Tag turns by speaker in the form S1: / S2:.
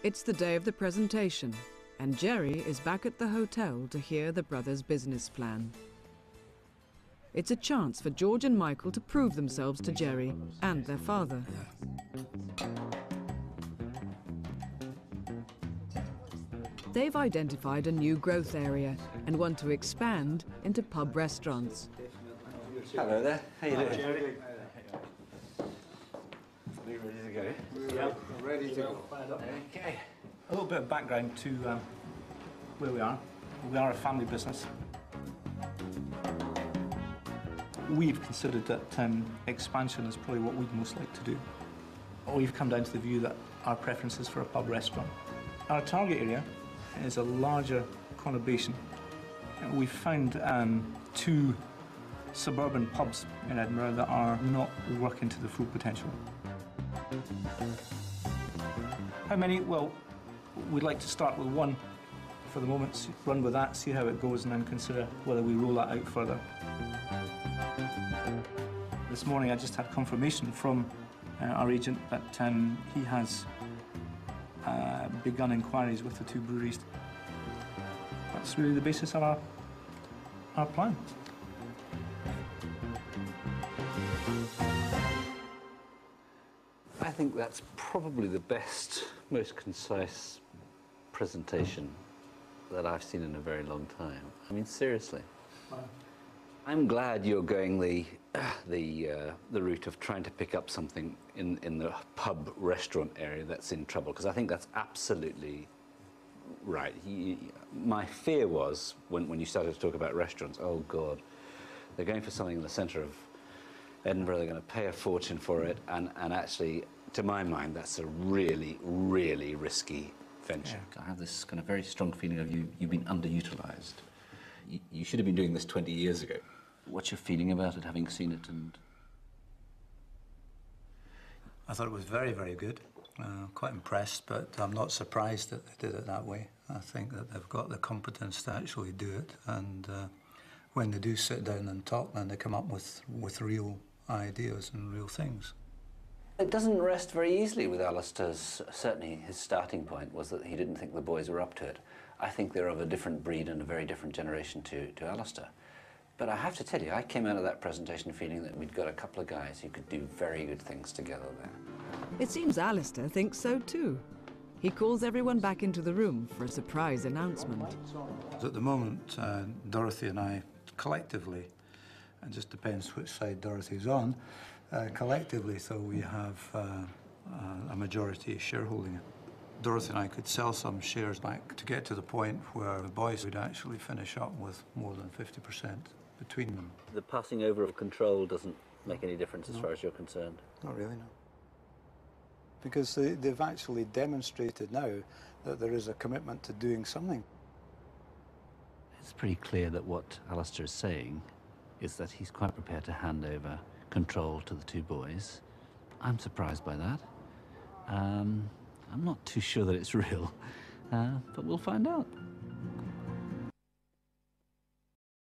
S1: It's the day of the presentation, and Jerry is back at the hotel to hear the brothers' business plan. It's a chance for George and Michael to prove themselves to Jerry and their father. They've identified a new growth area and want to expand into pub restaurants.
S2: Hello there. How you doing?
S3: Jerry.
S2: Are you ready to go?
S3: Yeah, ready to go.
S2: Okay.
S4: A little bit of background to where we are. We are a family business. We've considered that expansion is probably what we'd most like to do. We've come down to the view that our preference is for a pub restaurant. Our target area is a larger conurbation. We've found 2 suburban pubs in Edinburgh that are not working to the full potential. How many? Well, we'd like to start with 1 for the moment, run with that, see how it goes, and then consider whether we roll that out further. This morning I just had confirmation from our agent that he has begun inquiries with the 2 breweries. That's really the basis of our plan.
S2: I think that's probably the best, most concise presentation that I've seen in a very long time. I mean, seriously.
S4: Wow.
S2: I'm glad you're going the route of trying to pick up something in the pub restaurant area that's in trouble, because I think that's absolutely right. My fear was when you started to talk about restaurants, oh God, they're going for something in the centre of Edinburgh, they're going to pay a fortune for it, and actually, to my mind, that's a really, really risky venture.
S5: Yeah. I have this kind of very strong feeling of you've been underutilised. You should have been doing this 20 years ago. What's your feeling about it, having seen it? And
S4: I thought it was very, very good. Quite impressed, but I'm not surprised that they did it that way. I think that they've got the competence to actually do it, and when they do sit down and talk, then they come up with real ideas and real things.
S2: It doesn't rest very easily with Alistair's. Certainly his starting point was that he didn't think the boys were up to it. I think they're of a different breed and a very different generation to Alistair. But I have to tell you, I came out of that presentation feeling that we'd got a couple of guys who could do very good things together there.
S1: It seems Alistair thinks so too. He calls everyone back into the room for a surprise announcement.
S4: At the moment, Dorothy and I collectively, it just depends which side Dorothy's on, collectively, so we have a majority shareholding. Dorothy and I could sell some shares back to get to the point where the boys would actually finish up with more than 50% between them.
S2: The passing over of control doesn't make any difference as far as you're concerned?
S4: Not really, no. Because they've actually demonstrated now that there is a commitment to doing something.
S5: it's pretty clear that what Alistair is saying is that he's quite prepared to hand over control to the 2 boys. I'm surprised by that. I'm not too sure that it's real, but we'll find out.